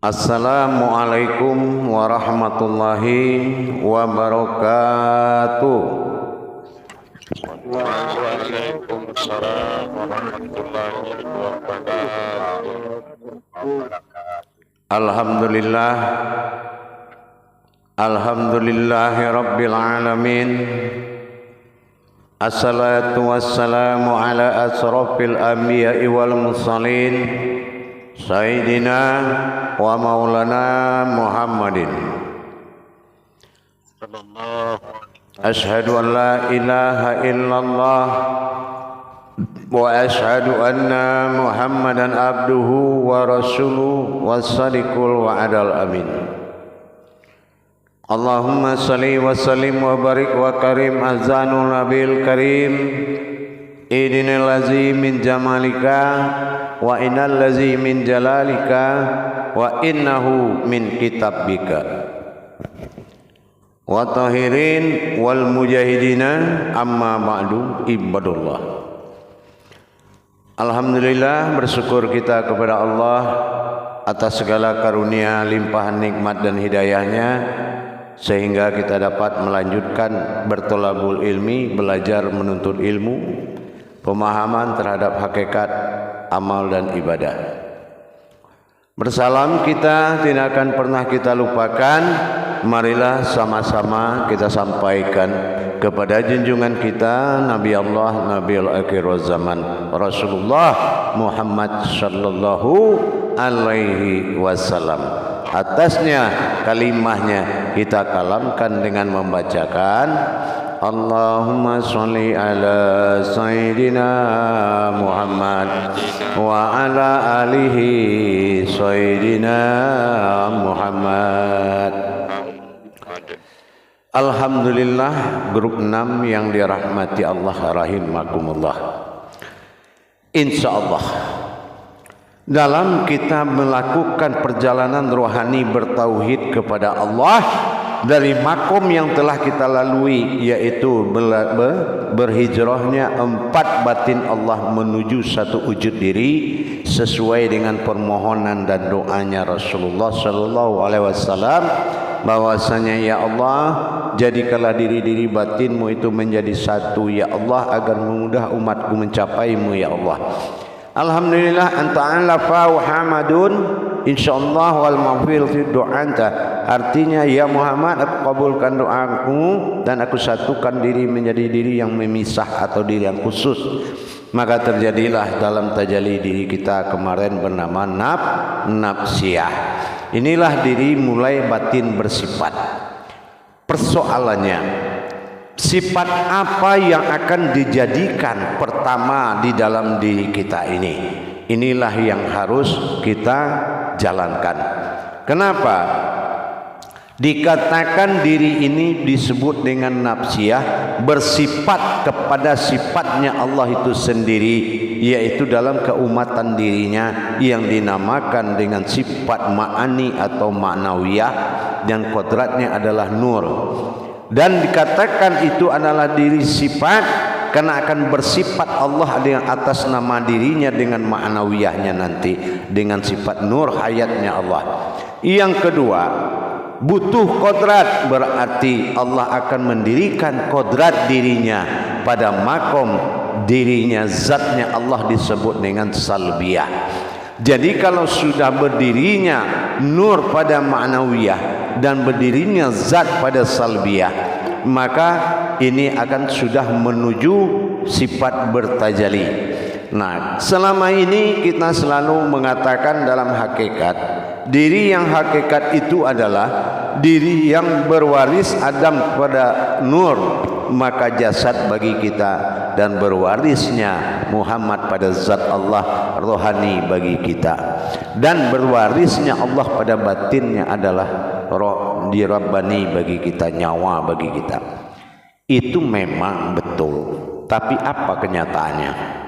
Assalamualaikum warahmatullahi wabarakatuh. Waalaikumsalam warahmatullahi wabarakatuh. Alhamdulillah, alhamdulillahi rabbil alamin. Assalatu wassalamu ala asrafil anbiya'i wal mursalin, Sayyidina wa maulana Muhammadin. Ashhadu an la ilaha illallah wa ashhadu anna Muhammadan abduhu wa rasuluhu was-sadiqul wa'adal amin. Allahumma salli wa sallim wa barik wa karim azanul nabil karim. Idinil lazi min jamalika wa innal lazi min jalalika wa innahu min kitabika wa tahirin wal mujahidina amma ba'du ibadullah. Alhamdulillah, bersyukur kita kepada Allah atas segala karunia, limpahan nikmat dan hidayahnya, sehingga kita dapat melanjutkan bertolabul ilmi, belajar menuntut ilmu, pemahaman terhadap hakikat amal dan ibadah. Bersalam kita tidak akan pernah kita lupakan. Marilah sama-sama kita sampaikan kepada junjungan kita Nabi Allah, Nabiul Akhir Zaman, Rasulullah Muhammad sallallahu alaihi wasallam. Atasnya kalimahnya kita kalamkan dengan membacakan Allahumma sholli ala Sayyidina Muhammad wa ala alihi Sayyidina Muhammad. Alhamdulillah, grup 6 yang dirahmati Allah rahimakumullah. Insyaallah dalam kita melakukan perjalanan rohani bertauhid kepada Allah dari makom yang telah kita lalui, yaitu berhijrahnya 4 batin Allah menuju satu wujud diri sesuai dengan permohonan dan doanya Rasulullah sallallahu alaihi wasallam, bahwasanya ya Allah, jadikanlah diri-diri batinmu itu menjadi satu ya Allah, agar memudah umatku mencapaimu ya Allah. Alhamdulillah anta alafa wa hamadun insyaallah wal maghfir fi du'anta. Artinya ya Muhammad, aku kabulkan doaku dan aku satukan diri menjadi diri yang memisah atau diri yang khusus. Maka terjadilah dalam tajalli diri kita kemarin bernama nafsiyah. Inilah diri mulai batin bersifat. Persoalannya, sifat apa yang akan dijadikan pertama di dalam diri kita ini? Inilah yang harus kita jalankan. Kenapa? Dikatakan diri ini disebut dengan nafsiyah, bersifat kepada sifatnya Allah itu sendiri, yaitu dalam keumatan dirinya yang dinamakan dengan sifat ma'ani atau ma'nawiyah, dan kodratnya adalah nur. Dan dikatakan itu adalah diri sifat karena akan bersifat Allah dengan atas nama dirinya dengan ma'nawiyahnya nanti dengan sifat nur hayatnya Allah. Yang kedua, butuh kodrat, berarti Allah akan mendirikan kodrat dirinya pada makom dirinya, zatnya Allah disebut dengan salbiyah. Jadi kalau sudah berdirinya nur pada ma'nawiyah dan berdirinya zat pada salbiyah, maka ini akan sudah menuju sifat bertajali. Nah, selama ini kita selalu mengatakan dalam hakikat, diri yang hakikat itu adalah diri yang berwaris Adam pada nur, maka jasad bagi kita, dan berwarisnya Muhammad pada zat Allah rohani bagi kita, dan berwarisnya Allah pada batinnya adalah roh di Rabbani bagi kita, nyawa bagi kita. Itu memang betul, tapi apa kenyataannya?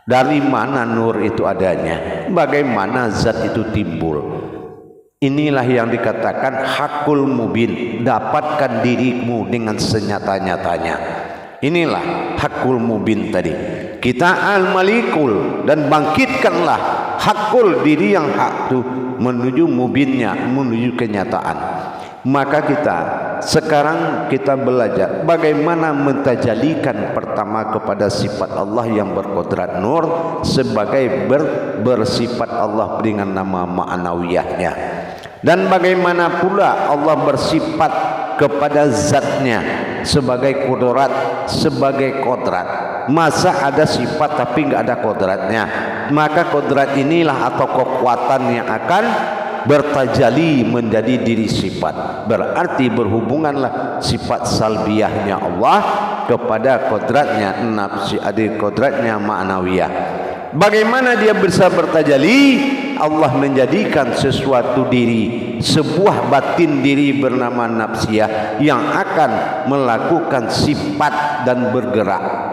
Dari mana nur itu adanya? Bagaimana zat itu timbul? Inilah yang dikatakan hakul mubin, dapatkan dirimu dengan senyata-nyatanya. Inilah hakul mubin tadi. Kita al-malikul, dan bangkitkanlah hakul diri yang hak itu menuju mubinnya, menuju kenyataan. Maka sekarang kita belajar bagaimana mentajalikan pertama kepada sifat Allah yang berkodrat nur sebagai bersifat Allah dengan nama ma'nawiyahnya, dan bagaimana pula Allah bersifat kepada zatnya sebagai kodrat, sebagai kodrat. Masa ada sifat tapi enggak ada kodratnya? Maka kodrat inilah atau kekuatan yang akan bertajali menjadi diri sifat. Berarti berhubunganlah sifat salbiyahnya Allah kepada kodratnya nafsi, adik kodratnya ma'nawiyah. Bagaimana dia bisa bertajali? Allah menjadikan sesuatu diri, sebuah batin diri bernama nafsiyah yang akan melakukan sifat dan bergerak.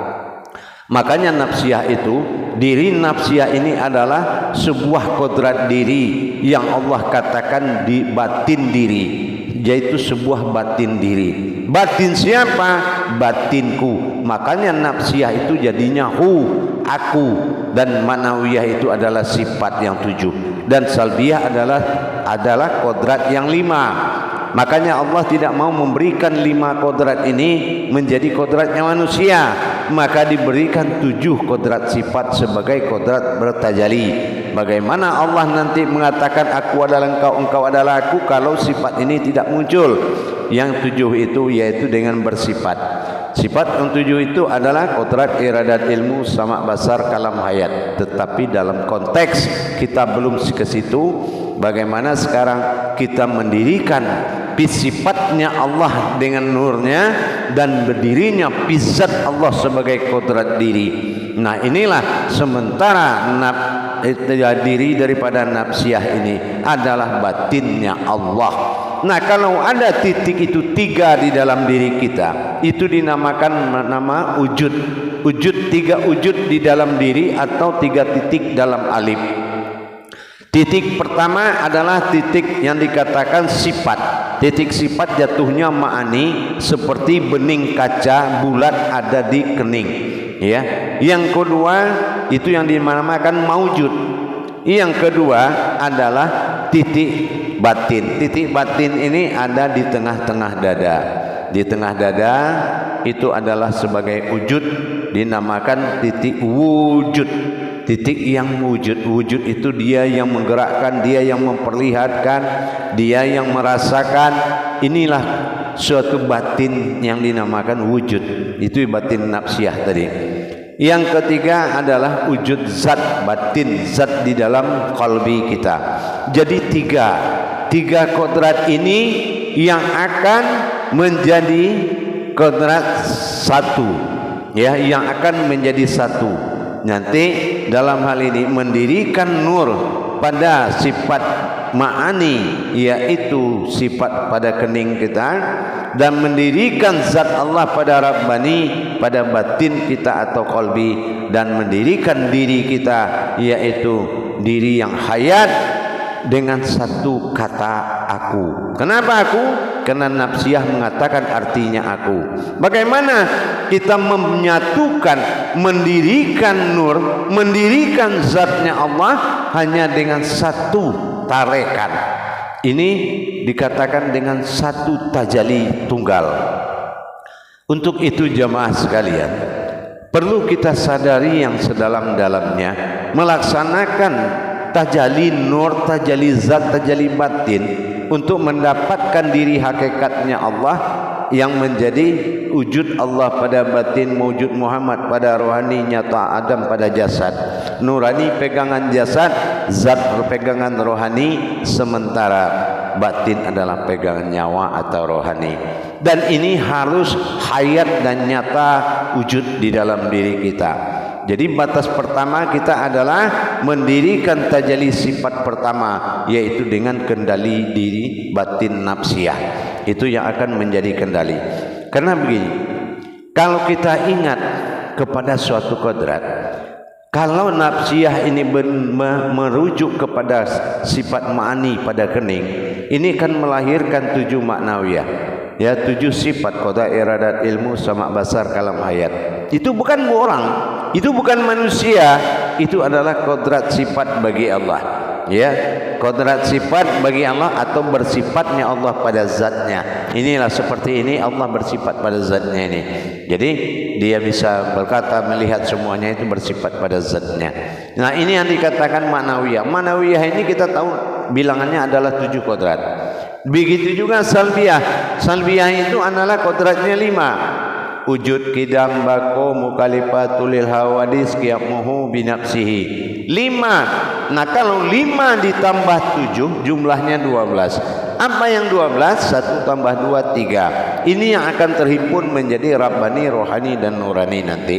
Makanya nafsiyah itu, diri nafsiyah ini adalah sebuah kodrat diri yang Allah katakan di batin diri, yaitu sebuah batin diri. Batin siapa? Batinku. Makanya nafsiyah itu jadinya aku, dan manawiyah itu adalah sifat yang 7, dan salbiyah adalah kodrat yang 5. Makanya Allah tidak mau memberikan 5 kodrat ini menjadi kodratnya manusia, maka diberikan 7 kodrat sifat sebagai kodrat bertajali. Bagaimana Allah nanti mengatakan aku adalah engkau, engkau adalah aku, kalau sifat ini tidak muncul? Yang 7 itu yaitu dengan bersifat. Sifat yang 7 itu adalah kodrat, iradat, ilmu, sama, basar, kalam, hayat. Tetapi dalam konteks kita belum ke situ. Bagaimana sekarang kita mendirikan sifatnya Allah dengan nurnya dan berdirinya zat Allah sebagai kodrat diri. Nah inilah sementara diri daripada nafsiyah ini adalah batinnya Allah. Nah kalau ada titik itu 3 di dalam diri kita, itu dinamakan nama wujud. Wujud, 3 wujud di dalam diri atau 3 titik dalam alif. Titik pertama adalah titik yang dikatakan sifat. Titik sifat jatuhnya ma'ani seperti bening kaca bulat ada di kening, ya. Yang kedua itu yang dinamakan maujud. Yang kedua adalah titik batin. Titik batin ini ada di tengah-tengah dada. Di tengah dada itu adalah sebagai wujud, dinamakan titik wujud. Titik yang wujud. Wujud itu dia yang menggerakkan, dia yang memperlihatkan, dia yang merasakan. Inilah suatu batin yang dinamakan wujud. Itu batin nafsiyah tadi. Yang ketiga adalah wujud zat, batin zat di dalam qalbi kita. Jadi tiga kodrat ini yang akan menjadi kodrat satu, ya, yang akan menjadi satu. Nanti dalam hal ini mendirikan nur pada sifat ma'ani, yaitu sifat pada kening kita, dan mendirikan zat Allah pada Rabbani, pada batin kita atau qalbi, dan mendirikan diri kita yaitu diri yang hayat dengan satu kata aku. Kenapa aku? Karena nafsiyah mengatakan artinya aku. Bagaimana kita menyatukan, mendirikan nur, mendirikan zatnya Allah hanya dengan satu tarekat? Ini dikatakan dengan satu tajali tunggal. Untuk itu jamaah sekalian, perlu kita sadari yang sedalam-dalamnya, melaksanakan tajali nur, tajali zat, tajali batin untuk mendapatkan diri hakikatnya Allah yang menjadi wujud Allah pada batin, wujud Muhammad pada rohani, nyata Adam pada jasad. Nurani pegangan jasad, zat pegangan rohani, sementara batin adalah pegangan nyawa atau rohani. Dan ini harus hayat dan nyata wujud di dalam diri kita. Jadi batas pertama kita adalah mendirikan tajalli sifat pertama, yaitu dengan kendali diri batin nafsiyah. Itu yang akan menjadi kendali. Karena begini, kalau kita ingat kepada suatu kodrat, kalau nafsiyah ini merujuk kepada sifat ma'ani pada kening, ini kan melahirkan 7 maknawiyah, ya, 7 sifat, kodrat, iradat, ilmu, sama, basar, kalam, hayat. Itu bukan orang. Itu bukan manusia, itu adalah kodrat sifat bagi Allah. Ya, kodrat sifat bagi Allah atau bersifatnya Allah pada zatnya. Inilah seperti ini Allah bersifat pada zatnya ini. Jadi dia bisa berkata, melihat, semuanya itu bersifat pada zatnya. Nah, ini yang dikatakan ma'nawiyah. Ma'nawiyah ini kita tahu bilangannya adalah 7 kodrat. Begitu juga salbiyah. Salbiyah itu adalah kodratnya 5. Wujud, kidam, bako, mukalifatul hawadis, qiyamuhu binafsihi. 5. Nah, kalau 5 ditambah 7 jumlahnya 12. Apa yang 12? 1 tambah 2 3. Ini yang akan terhimpun menjadi Rabbani, Rohani dan Nurani nanti.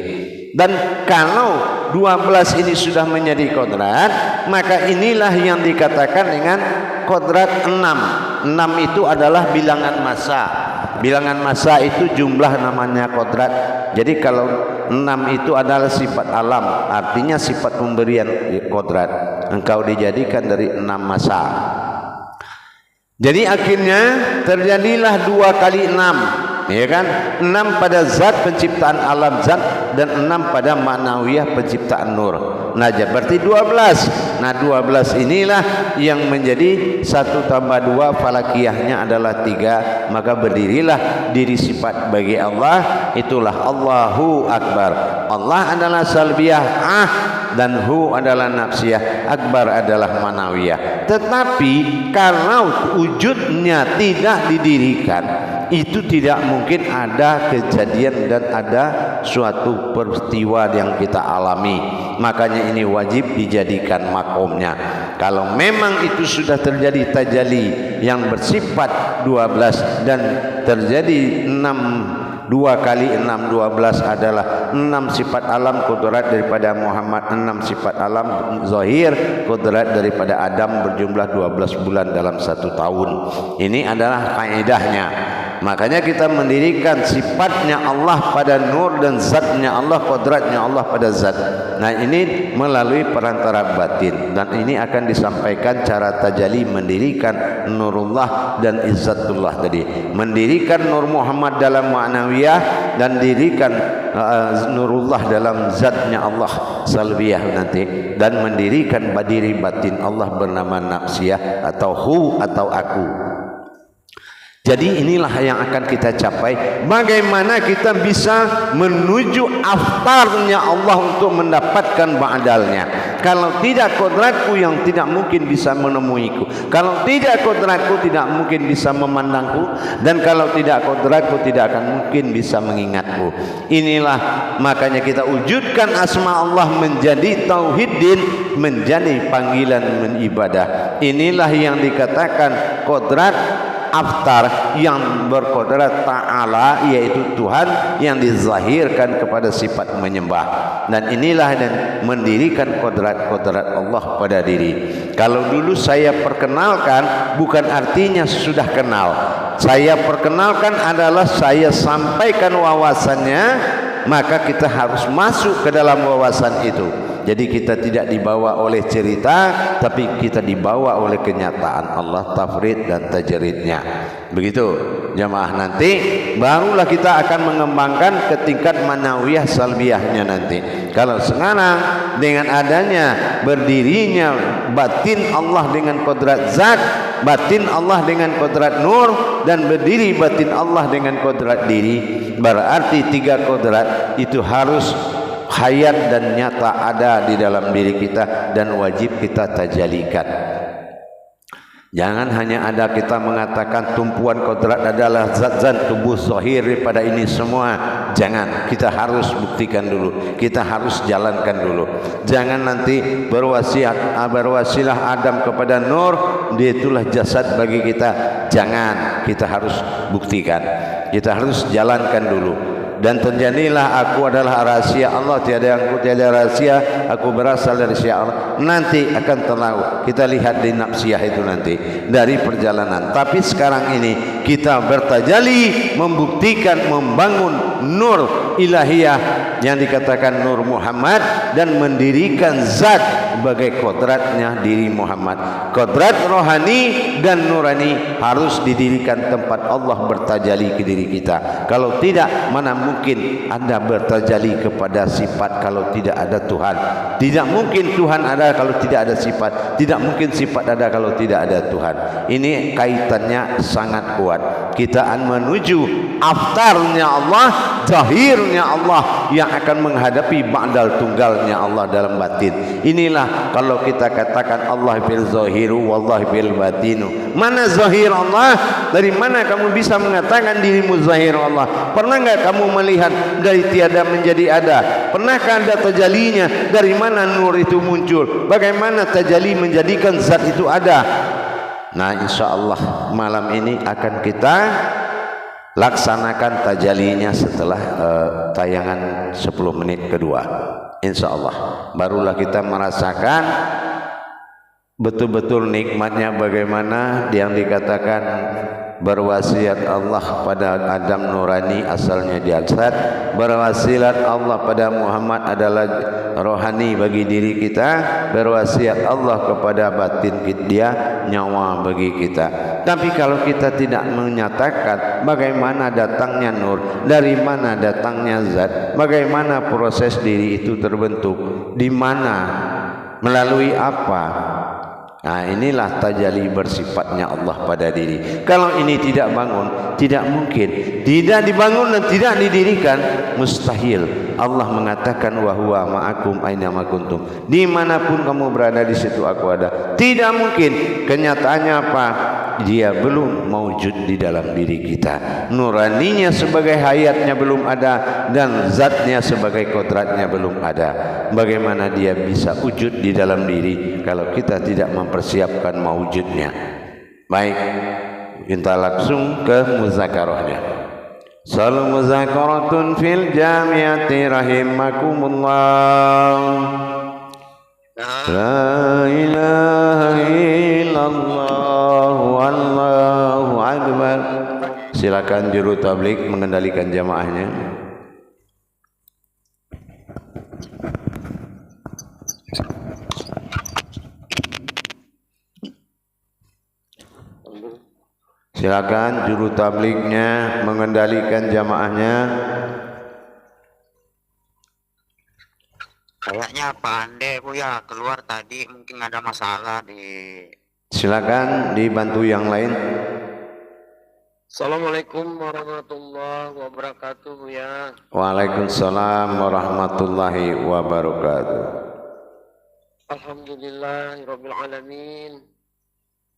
Dan kalau 12 ini sudah menjadi kodrat, maka inilah yang dikatakan dengan kodrat 6. 6 itu adalah bilangan massa. Bilangan massa itu jumlah namanya kodrat. Jadi kalau 6 itu adalah sifat alam, artinya sifat pemberian kodrat. Engkau dijadikan dari 6 massa. Jadi akhirnya terjadilah 2 kali 6. Ya kan? 6 pada zat penciptaan alam zat dan 6 pada ma'nawiyah penciptaan nur. Nah, berarti 12. Nah, 12 inilah yang menjadi 1 tambah 2 falakiyahnya adalah 3. Maka berdirilah diri sifat bagi Allah. Itulah Allahu Akbar. Allah adalah salbiyah dan hu adalah nafsiyah, akbar adalah manawiyah. Tetapi kalau wujudnya tidak didirikan, itu tidak mungkin ada kejadian dan ada suatu peristiwa yang kita alami. Makanya ini wajib dijadikan makomnya. Kalau memang itu sudah terjadi tajalli yang bersifat 12 dan terjadi 2 kali 6 12 adalah 6 sifat alam kudrat daripada Muhammad, 6 sifat alam zahir kudrat daripada Adam, berjumlah 12 bulan dalam 1 tahun. Ini adalah kaidahnya. Makanya kita mendirikan sifatnya Allah pada nur dan zatnya Allah, kodratnya Allah pada zat. Nah, ini melalui perantara batin, dan ini akan disampaikan cara tajalli mendirikan nurullah dan izzatullah tadi. Mendirikan nur Muhammad dalam ma'nawiyah dan dirikan nurullah dalam zatnya Allah salbiyah nanti, dan mendirikan diri batin Allah bernama nafsiyah atau hu atau aku. Jadi inilah yang akan kita capai. Bagaimana kita bisa menuju aftarnya Allah untuk mendapatkan ba'dalnya. Kalau tidak kodratku yang tidak mungkin bisa menemuiku. Kalau tidak kodratku tidak mungkin bisa memandangku. Dan kalau tidak kodratku tidak akan mungkin bisa mengingatku. Inilah makanya kita wujudkan asma Allah menjadi tauhiddin, menjadi panggilan beribadah. Inilah yang dikatakan kodrat aftar yang berkodrat ta'ala, yaitu Tuhan yang dizahirkan kepada sifat menyembah. Dan inilah dan mendirikan kodrat-kodrat Allah pada diri. Kalau dulu saya perkenalkan, bukan artinya sudah kenal. Saya perkenalkan adalah saya sampaikan wawasannya, maka kita harus masuk ke dalam wawasan itu. Jadi kita tidak dibawa oleh cerita, tapi kita dibawa oleh kenyataan Allah, tafrid dan tajridnya. Begitu jamaah, nanti barulah kita akan mengembangkan ke tingkat manawiyah salbiyahnya nanti. Kalau sekarang dengan adanya berdirinya batin Allah dengan kodrat zat, batin Allah dengan kodrat nur, dan berdiri batin Allah dengan kodrat diri, berarti 3 kodrat itu harus hayat dan nyata ada di dalam diri kita dan wajib kita tajalikan. Jangan hanya ada kita mengatakan tumpuan kodrat adalah zat-zat tubuh zahir daripada ini semua. Jangan, kita harus buktikan dulu, kita harus jalankan dulu. Jangan nanti berwasilah Adam kepada nur, dia itulah jasad bagi kita. Jangan, kita harus buktikan, kita harus jalankan dulu. Dan terjadilah aku adalah rahasia Allah, tiada yang tiada rahasia, aku berasal dari Sya Allah. Nanti akan tahu, kita lihat di nafsiyah itu nanti dari perjalanan. Tapi sekarang ini kita bertajalli, membuktikan, membangun nur ilahiyah yang dikatakan nur Muhammad dan mendirikan zat sebagai kodratnya diri Muhammad. Kodrat rohani dan nurani harus didirikan tempat Allah bertajalli ke diri kita. Kalau tidak, mana mungkin Anda bertajalli kepada sifat kalau tidak ada Tuhan. Tidak mungkin Tuhan ada kalau tidak ada sifat. Tidak mungkin sifat ada kalau tidak ada Tuhan. Ini kaitannya sangat kuat. Kita akan menuju aftarnya Allah, zahirnya Allah yang akan menghadapi ba'dal tunggalnya Allah dalam batin. Inilah kalau kita katakan Allah fil zahiru wallahi fil batinu. Mana zahir Allah? Dari mana kamu bisa mengatakan dirimu zahir Allah? Pernah enggak kamu melihat dari tiada menjadi ada? Pernahkah Anda tajallinya? Dari mana nur itu muncul? Bagaimana tajalli menjadikan zat itu ada? Nah, insyaallah malam ini akan kita laksanakan tajallinya setelah tayangan 10 menit kedua. Insyaallah barulah kita merasakan betul-betul nikmatnya bagaimana yang dikatakan berwasiat Allah pada Adam nurani asalnya jasad, berwasiat Allah pada Muhammad adalah rohani bagi diri kita, berwasiat Allah kepada batin dia nyawa bagi kita. Tapi kalau kita tidak menyatakan bagaimana datangnya nur, dari mana datangnya zat, bagaimana proses diri itu terbentuk, di mana, melalui apa. Nah, inilah tajalli bersifatnya Allah pada diri. Kalau ini tidak bangun, tidak mungkin. Tidak dibangun dan tidak didirikan, mustahil. Allah mengatakan wa huwa ma'akum aina ma kuntum. Dimanapun kamu berada, di situ aku ada. Tidak mungkin. Kenyataannya apa? Dia belum mewujud di dalam diri kita. Nuraninya sebagai hayatnya belum ada, dan zatnya sebagai kodratnya belum ada. Bagaimana dia bisa wujud di dalam diri kalau kita tidak mempersiapkan mewujudnya? Baik, kita langsung ke muzakarahnya. Salam muzakaratun fil jamiati rahimakumullah. La ilaha illallah wallahu akbar. Silakan juru tabligh mengendalikan jamaahnya. Silakan juru tablighnya mengendalikan jamaahnya. Kayaknya Pak Ande Buya keluar tadi, mungkin ada masalah di. Silakan dibantu yang lain. Assalamualaikum warahmatullahi wabarakatuh Buya. Waalaikumsalam warahmatullahi wabarakatuh. Alhamdulillahirabbil alamin.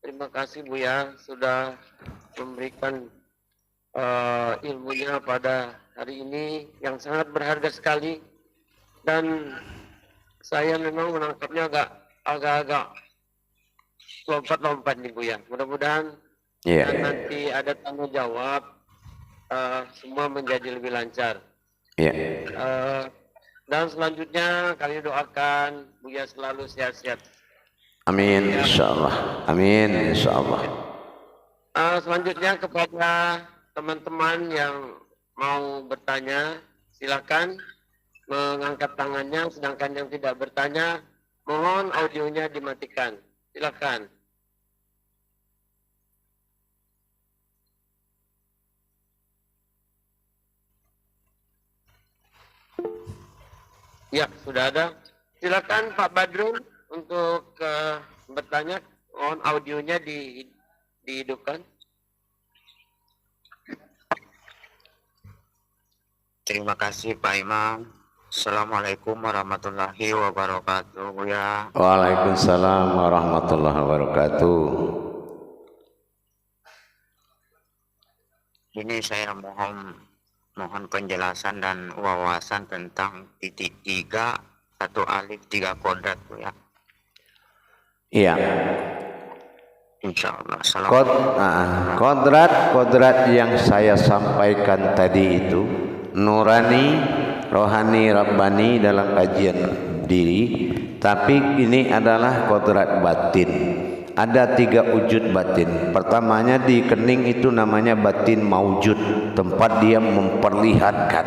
Terima kasih Buya sudah memberikan ilmunya pada hari ini yang sangat berharga sekali, dan saya memang menangkapnya agak-agak lompat-lompat nih Buya. Mudah-mudahan nanti ada tanggung jawab, semua menjadi lebih lancar. Dan selanjutnya kami doakan Buya selalu sehat-sehat. Amin insyaallah. Amin insyaallah. Selanjutnya kepada teman-teman yang mau bertanya, silakan mengangkat tangannya. Sedangkan yang tidak bertanya, mohon audionya dimatikan. Silakan. Ya, sudah ada. Silakan Pak Badrun untuk bertanya. Mohon audionya dihidupkan. Terima kasih Pak Imam. Assalamualaikum warahmatullahi wabarakatuh Buya. Waalaikumsalam warahmatullahi wabarakatuh. Ini saya mohon penjelasan dan wawasan tentang titik 3, 1 alif 3 kodrat Buya. Iya. Insyaallah. Kodrat yang saya sampaikan tadi itu nurani, rohani, rabbani dalam kajian diri. Tapi ini adalah kodrat batin. Ada 3 wujud batin. Pertamanya di kening itu namanya batin maujud, tempat dia memperlihatkan.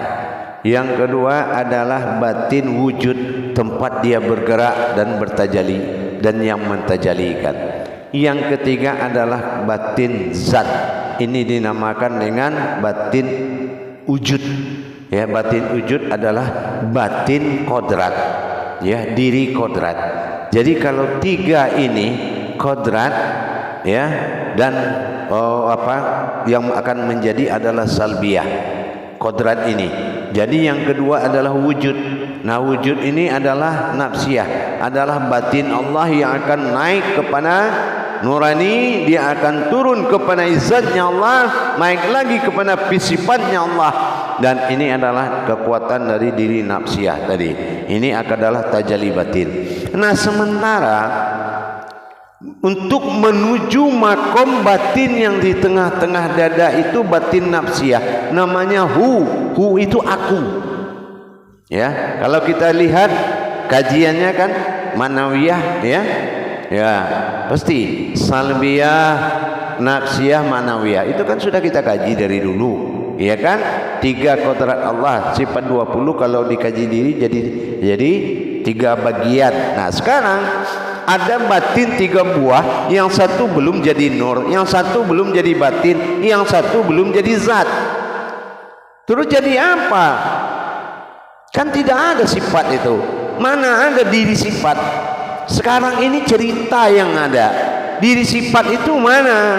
Yang kedua adalah batin wujud, tempat dia bergerak dan bertajali dan yang mentajalikan. Yang ketiga adalah batin zat. Ini dinamakan dengan batin wujud. Ya, batin wujud adalah batin kodrat. Ya, diri kodrat. Jadi kalau tiga ini kodrat, ya, dan yang akan menjadi adalah salbiyah kodrat ini. Jadi yang kedua adalah wujud. Nah, wujud ini adalah nafsiyah, adalah batin Allah yang akan naik kepada nurani, dia akan turun kepada izzatnya Allah, naik lagi kepada sifatnya Allah. Dan ini adalah kekuatan dari diri nafsiyah tadi. Ini adalah tajalli batin. Nah, sementara untuk menuju makom batin yang di tengah-tengah dada itu batin nafsiyah, namanya hu itu aku. Ya, kalau kita lihat kajiannya kan manawiyah, ya pasti salbiyah, nafsiyah, manawiyah itu kan sudah kita kaji dari dulu, ya kan? 3 kodrat Allah sifat 20 kalau dikaji diri jadi 3 bagian. Nah, sekarang ada batin 3 buah, yang satu belum jadi nur, yang satu belum jadi batin, yang satu belum jadi zat. Terus jadi apa? Kan tidak ada sifat itu. Mana ada diri sifat? Sekarang ini cerita yang ada. Diri sifat itu mana?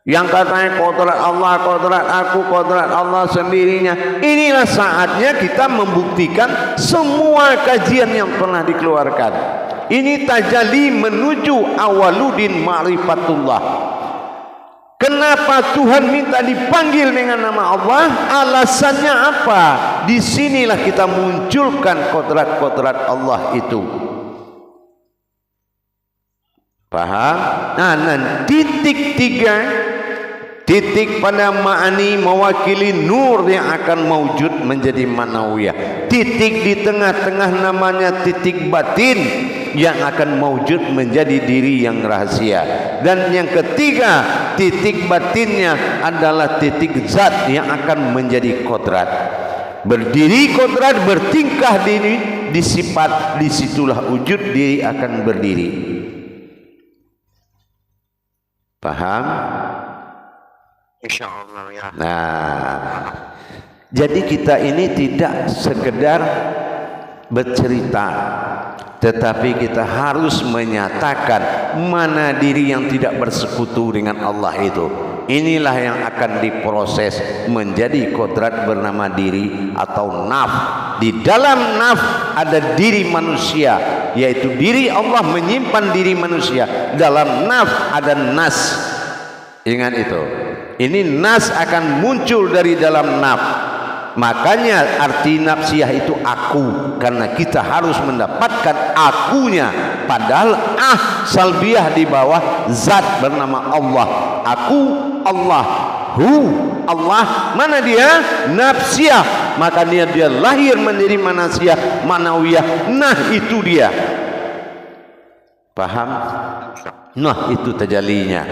Yang katanya kodrat Allah, kodrat aku, kodrat Allah sendirinya. Inilah saatnya kita membuktikan semua kajian yang pernah dikeluarkan. Ini tajalli menuju awaludin ma'rifatullah. Kenapa Tuhan minta dipanggil dengan nama Allah? Alasannya apa? Disinilah kita munculkan kodrat-kodrat Allah itu. Paham? Nah, titik 3, titik pada ma'ani mewakili nur yang akan mewujud menjadi manawiyah. Titik di tengah-tengah namanya titik batin yang akan mewujud menjadi diri yang rahasia. Dan yang ketiga, titik batinnya adalah titik zat yang akan menjadi kodrat. Berdiri kodrat, bertingkah diri di sifat, disitulah wujud diri akan berdiri. Paham? Insyaallah ya. Nah, jadi kita ini tidak sekedar bercerita, tetapi kita harus menyatakan mana diri yang tidak bersekutu dengan Allah itu. Inilah yang akan diproses menjadi kodrat bernama diri atau naf. Di dalam naf ada diri manusia, yaitu diri Allah menyimpan diri manusia. Dalam naf ada nas. Ingat itu. Ini nas akan muncul dari dalam naf. Makanya arti nafsiyah itu aku, karena kita harus mendapatkan akunya. Padahal salbiyah di bawah zat bernama Allah. Aku Allah, Allah, mana dia? Nafsiyah. Maka dia lahir menjadi manasiyah, manawiyah. Nah, itu dia. Paham? Nah, itu tajallinya.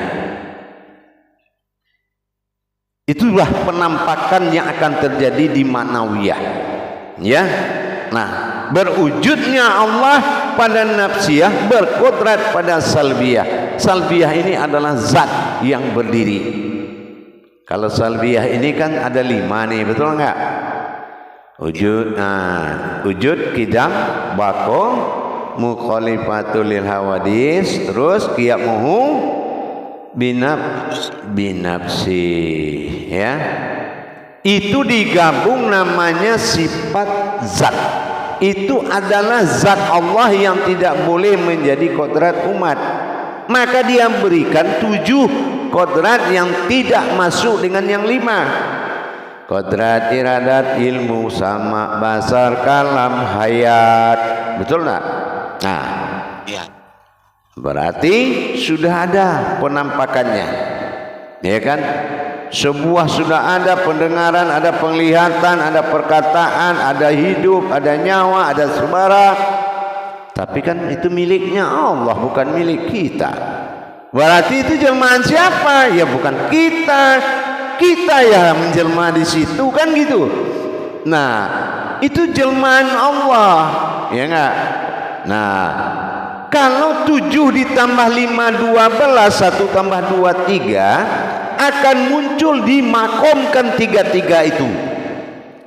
Itulah penampakan yang akan terjadi di manawiyah. Ya. Nah, berwujudnya Allah pada nafsiyah, berkodrat pada salbiyah. Salbiyah ini adalah zat yang berdiri. Kalau salbiyah ini kan ada 5 nih, betul enggak? Wujud, wujud, kidam, bako, mukhalifatul lil hawadis, terus qiyamuhu binafsi, ya. Itu digabung namanya sifat zat. Itu adalah zat Allah yang tidak boleh menjadi kodrat umat. Maka dia berikan 7 kodrat yang tidak masuk dengan yang 5. Kodrat iradat, ilmu, sama, basar, kalam, hayat. Betul enggak? Nah, Ya. berarti sudah ada penampakannya, ya kan? Sebuah sudah ada pendengaran, ada penglihatan, ada perkataan, ada hidup, ada nyawa, ada suara. Tapi kan itu miliknya Allah, bukan milik kita. Berarti itu jelmaan siapa? Ya bukan kita. Kita ya menjelma di situ, kan gitu. Nah, itu jelmaan Allah, ya enggak? Nah, kalau 7 ditambah 5 12, 1 tambah 2 3, akan muncul dimakomkan 3 itu.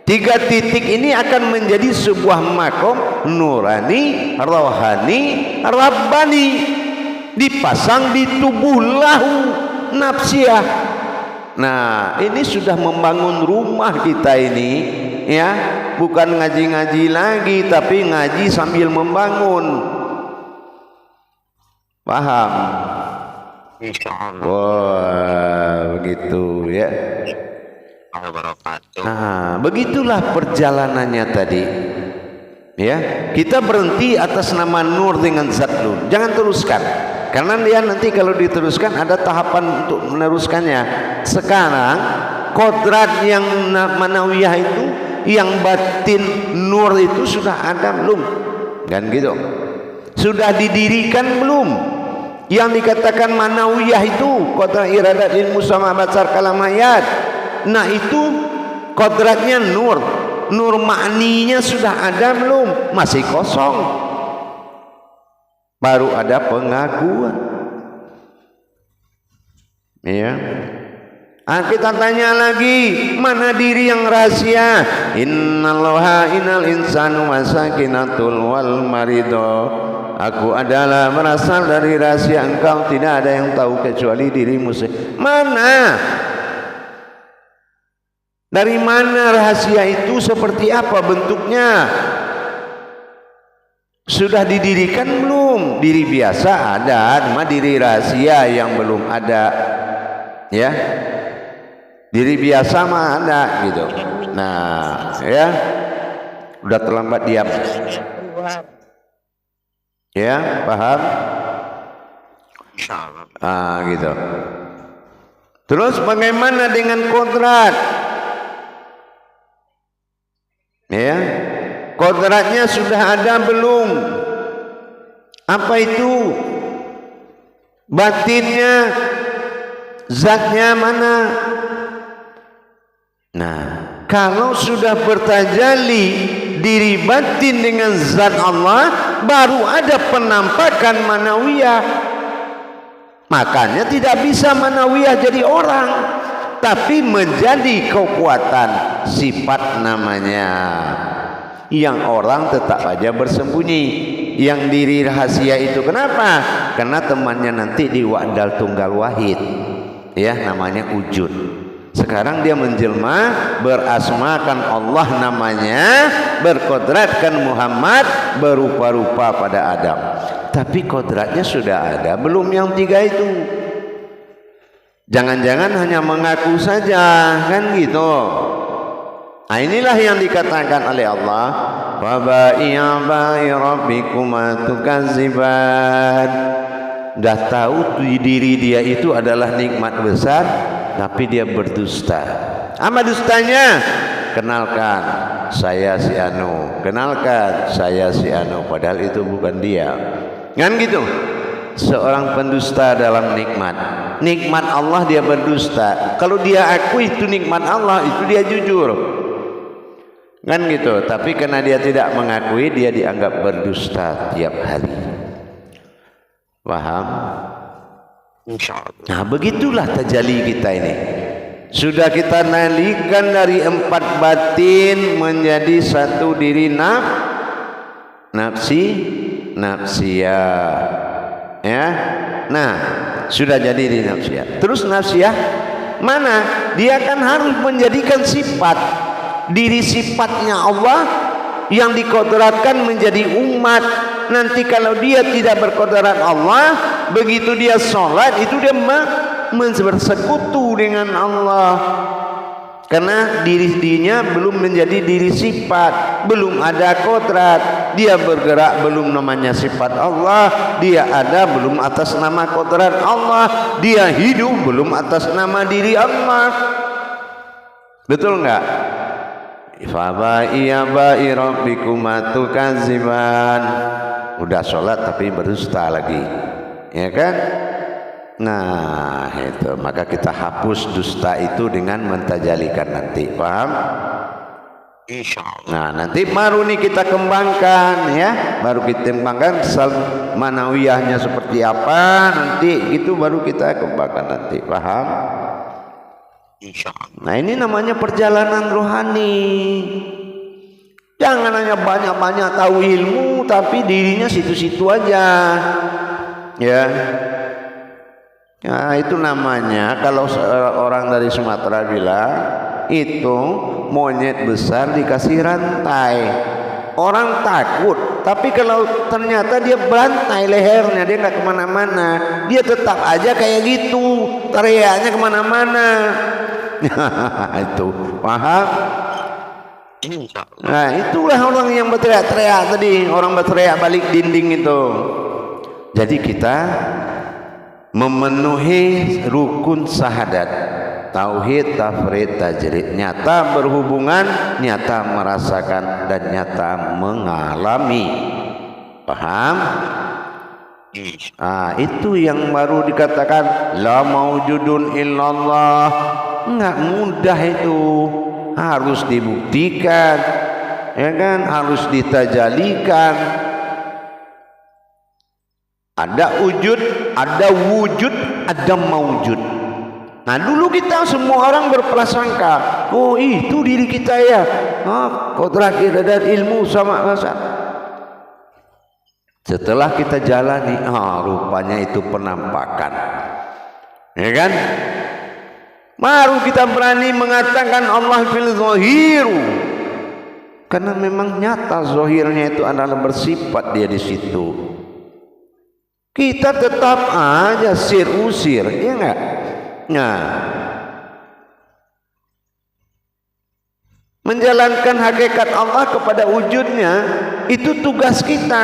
3 titik ini akan menjadi sebuah makom nurani, rohani, rabbani, dipasang di tubuh lahu nafsiyah. Nah, ini sudah membangun rumah kita ini, ya, bukan ngaji-ngaji lagi, tapi ngaji sambil membangun. Paham? Insyaallah. Wah, begitu ya. Wabarakatuh. Nah, begitulah perjalanannya tadi. Ya, kita berhenti atas nama nur dengan zat nur. Jangan teruskan. Karena dia nanti kalau diteruskan ada tahapan untuk meneruskannya. Sekarang kodrat yang manawiyah itu, yang batin nur itu sudah ada belum? Kan gitu. Sudah didirikan belum? Yang dikatakan manawiyah itu kodrat iradat ilmu sama basar kalam hayat. Nah, itu kodratnya nur. Nur ma'ninya sudah ada belum? Masih kosong. Baru ada pengakuan. Ya. Kita tanya lagi, mana diri yang rahasia? Innallaha innal insanu wasakinatul wal marido. Aku adalah berasal dari rahasia engkau, tidak ada yang tahu kecuali dirimu sendiri. Mana? Dari mana rahasia itu? Seperti apa bentuknya? Sudah didirikan belum? Diri biasa ada, cuma diri rahasia yang belum ada. Ya, diri biasa mah ada gitu. Nah, ya, udah terlambat diam. Ya, paham? Insyaallah. Gitu. Terus bagaimana dengan kodrat? Ya, kodratnya sudah ada belum? Apa itu? Batinnya, zatnya mana? Nah, kalau sudah bertajalli diri batin dengan zat Allah, baru ada penampakan manawiyah. Makanya tidak bisa manawiyah jadi orang, tapi menjadi kekuatan sifat namanya. Yang orang tetap aja bersembunyi. Yang diri rahasia itu kenapa? Karena temannya nanti di wa'dal tunggal wahid, ya, namanya wujud. Sekarang dia menjelma, berasmakan Allah namanya, berkodratkan Muhammad, berupa-rupa pada Adam. Tapi kodratnya sudah ada belum yang 3 itu? Jangan-jangan hanya mengaku saja, kan gitu. Nah, inilah yang dikatakan oleh Allah, wa ba'i'a ba'i rabbikuma tukadziban. Dah tahu diri dia itu adalah nikmat besar, tapi dia berdusta. Apa dustanya? Kenalkan saya si anu, kenalkan saya si anu, padahal itu bukan dia. Kan gitu. Seorang pendusta dalam nikmat. Nikmat Allah dia berdusta. Kalau dia akui itu nikmat Allah, itu dia jujur. Kan gitu. Tapi karena dia tidak mengakui, dia dianggap berdusta tiap hari. Paham? Insyaallah. Nah, begitulah tajalli kita ini. Sudah kita nalikan dari 4 batin menjadi 1 diri nafsiyah. Ya. Nah, sudah jadi diri nafsiyah. Terus nafsiyah mana? Dia kan harus menjadikan sifat. Diri sifatnya Allah yang dikodratkan menjadi umat. Nanti kalau dia tidak berkodrat Allah, begitu dia sholat itu dia bersekutu dengan Allah. Karena dirinya belum menjadi diri sifat, belum ada kodrat. Dia bergerak belum namanya sifat Allah, dia ada belum atas nama kodrat Allah, dia hidup belum atas nama diri Allah. Betul enggak? Faba'iya ba'i rabbikuma tukadziban. Udah sholat tapi berdusta lagi, ya kan? Nah, itu maka kita hapus dusta itu dengan mentajalikan nanti. Paham? Insya Allah. Nah, nanti baru nih kita kembangkan ya, baru kita kembangkan manawiyahnya seperti apa, nanti itu baru kita kembangkan nanti, paham? Insya Allah. Nah, ini namanya perjalanan rohani. Jangan hanya banyak-banyak tahu ilmu tapi dirinya situ-situ aja. Ya. Nah, itu namanya kalau orang dari Sumatera bilang itu monyet besar dikasih rantai. Orang takut, tapi kalau ternyata dia berantai lehernya, dia nggak kemana-mana, dia tetap aja kayak gitu, teriaknya kemana-mana. Itu paham? Insya Allah. Nah, itulah orang yang berteriak-teriak tadi, orang berteriak balik dinding itu. Jadi kita memenuhi rukun syahadat, tauhid, tafrid, tajrid, nyata berhubungan, nyata merasakan dan nyata mengalami. Paham? Itu yang baru dikatakan la maujudun illallah. Enggak mudah itu, harus dibuktikan, ya kan, harus ditajalikan. Ada wujud, ada wujud, ada maujud. Nah, dulu kita semua orang berprasangka, oh itu diri kita ya, kodrat dan ilmu sama rasa. Setelah kita jalani, rupanya itu penampakan, ya kan? Baru kita berani mengatakan Allah fil zahiru, karena memang nyata zahirnya itu adalah bersifat dia di situ. Kita tetap aja sir usir, ya enggak? Nah, menjalankan hakikat Allah kepada wujudnya itu tugas kita.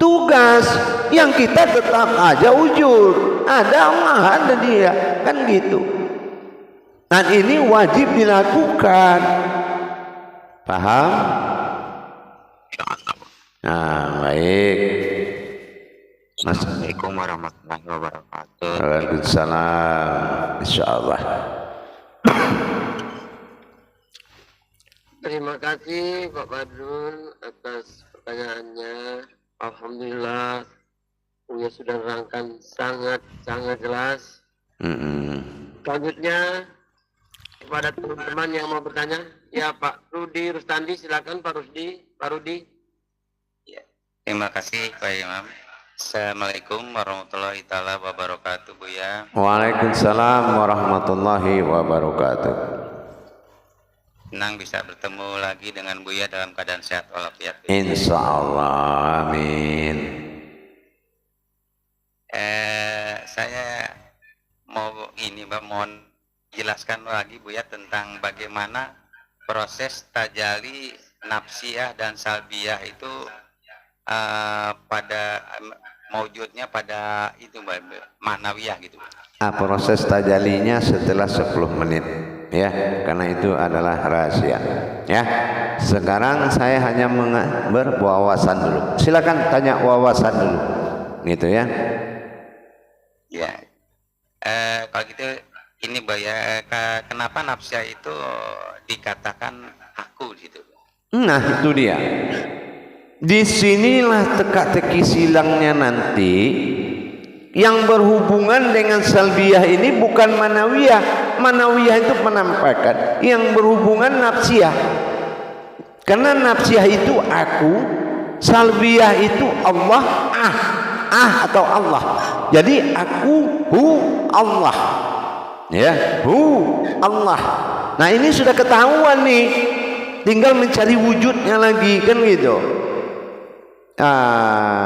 Tugas yang kita tetap aja wujud, ada Allah, ada dia, kan gitu. Dan ini wajib dilakukan. Paham? Nah, baik. Assalamualaikum warahmatullahi wabarakatuh. Waalaikumsalam. Insyaallah. Terima kasih Pak Badrun atas pertanyaannya. Alhamdulillah Buya sudah nerangkan sangat jelas. Selanjutnya kepada teman-teman yang mau bertanya, ya Pak Rudi Rustandi, silakan Pak Rudi. Ya, terima kasih Pak Imam. Assalamualaikum warahmatullahi taala wabarakatuh, Buya. Waalaikumsalam warahmatullahi wabarakatuh. Senang bisa bertemu lagi dengan Buya dalam keadaan sehat walafiat. Insyaallah, amin. Saya mau mohon jelaskan lagi Buya tentang bagaimana proses tajalli nafsiyah dan salbiyah itu pada maujudnya pada itu maknawiyah gitu. Proses tajalinya setelah 10 menit ya, karena itu adalah rahasia ya. Sekarang saya hanya berwawasan dulu. Silakan tanya wawasan dulu gitu ya. Ya. Kalau gitu ini Buya, kenapa nafsiyah itu dikatakan aku gitu? Nah, itu dia. Disinilah teka-teki silangnya nanti. Yang berhubungan dengan salbiyah ini bukan manawiyah. Manawiyah itu penampakan. Yang berhubungan nafsiyah. Karena nafsiyah itu aku, salbiyah itu Allah, atau Allah. Jadi aku, Allah. Ya, Allah. Nah, ini sudah ketahuan nih. Tinggal mencari wujudnya lagi, kan gitu.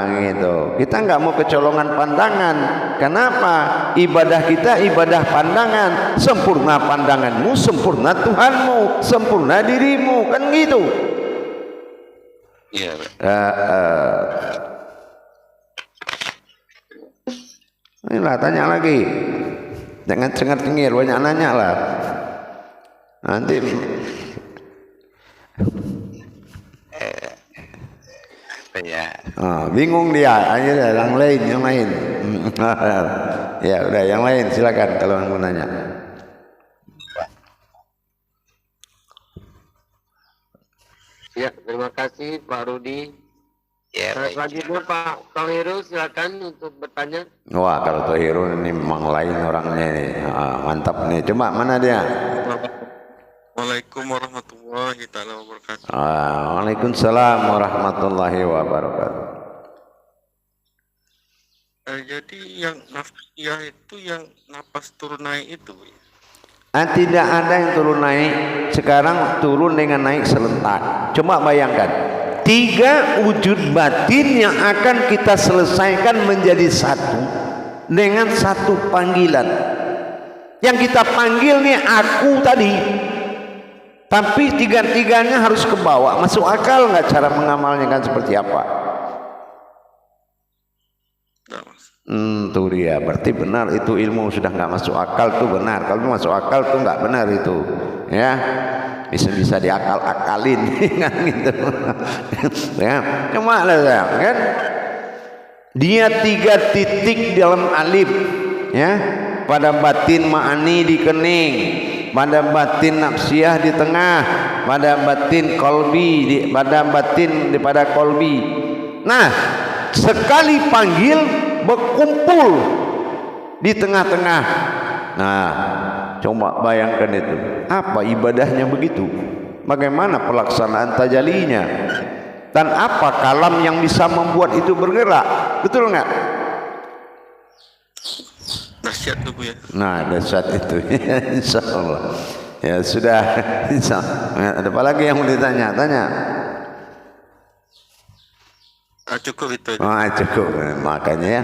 Gitu. Kita nggak mau kecolongan pandangan. Kenapa? Ibadah kita ibadah pandangan. Sempurna pandanganmu, sempurna Tuhanmu, sempurna dirimu, kan gitu. Iya. Inilah tanya lagi. Jangan cengar-cengir, banyak nanya lah. Nanti Ya. Bingung dia, akhirnya yang lain. Ya udah, yang lain silakan kalau mau nanya. Ya, terima kasih Pak Rudi. Ya, baik. Selanjutnya Pak Tohiru silakan untuk bertanya. Wah, kalau Tohirul ini memang lain orangnya nih. Mantap nih. Coba mana dia? Waalaikumsalam warahmatullahi taala wabarakatuh. Waalaikumsalam warahmatullahi wabarakatuh. Jadi yang nafsiyah itu yang napas turun naik itu, Bu. Tidak ada yang turun naik. Sekarang turun dengan naik serentak. Coba bayangkan, 3 wujud batin yang akan kita selesaikan menjadi satu dengan satu panggilan. Yang kita panggil nih aku tadi, tapi 3-tiganya harus ke bawah. Masuk akal nggak cara mengamalnya kan seperti apa? Tuh dia, berarti benar itu ilmu sudah nggak masuk akal tuh benar. Kalau masuk akal tuh nggak benar itu, ya bisa diakal-akalin kan gitu. Ya, cuma lah kan dia 3 titik dalam alif, ya, pada batin ma'ani di kening, pada batin nafsiyah di tengah, pada batin kolbi pada batin pada kolbi. Nah, sekali panggil berkumpul di tengah-tengah. Nah, coba bayangkan itu. Apa ibadahnya begitu? Bagaimana pelaksanaan tajalinya? Dan apa kalam yang bisa membuat itu bergerak? Betul nggak? Dahsyat tuh, Bu, ya. Nah, dahsyat itu. Insya Allah. Ya sudah. Insya Allah. Ada apa lagi yang mau ditanya? Tanya. Cukup itu. Cukup. Makanya ya,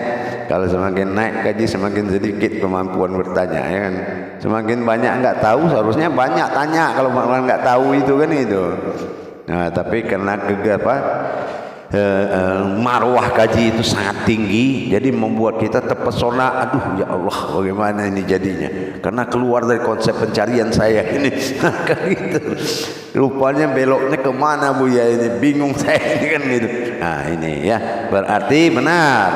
kalau semakin naik gaji semakin sedikit kemampuan bertanya, ya kan. Semakin banyak nggak tahu, seharusnya banyak tanya kalau malah nggak tahu itu kan itu. Nah, tapi karena marwah gaji itu sangat tinggi, jadi membuat kita terpesona. Aduh ya Allah, bagaimana ini jadinya? Karena keluar dari konsep pencarian saya ini. Kayak gitu. Rupanya beloknya kemana Bu ya ini? Bingung saya ini kan gitu. Nah ini ya, berarti benar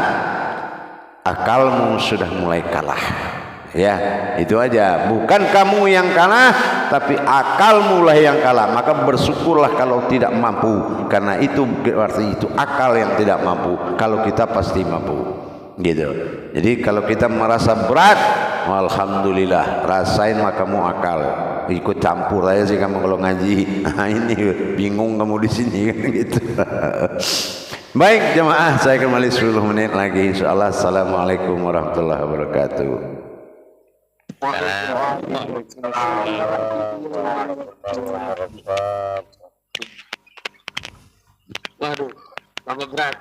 akalmu sudah mulai kalah. Ya, itu aja. Bukan kamu yang kalah, tapi akalmu lah yang kalah. Maka bersyukurlah kalau tidak mampu, karena itu berarti itu akal yang tidak mampu. Kalau kita pasti mampu, gitu. Jadi kalau kita merasa berat, alhamdulillah, rasain makamu akal. Ikut campur aja sih kamu kalau ngaji. Nah, ini bingung kamu di sini kan gitu. Baik jemaah, saya kembali 10 menit lagi. Insyaallah. Assalamualaikum warahmatullahi wabarakatuh. Waduh, tambah berat.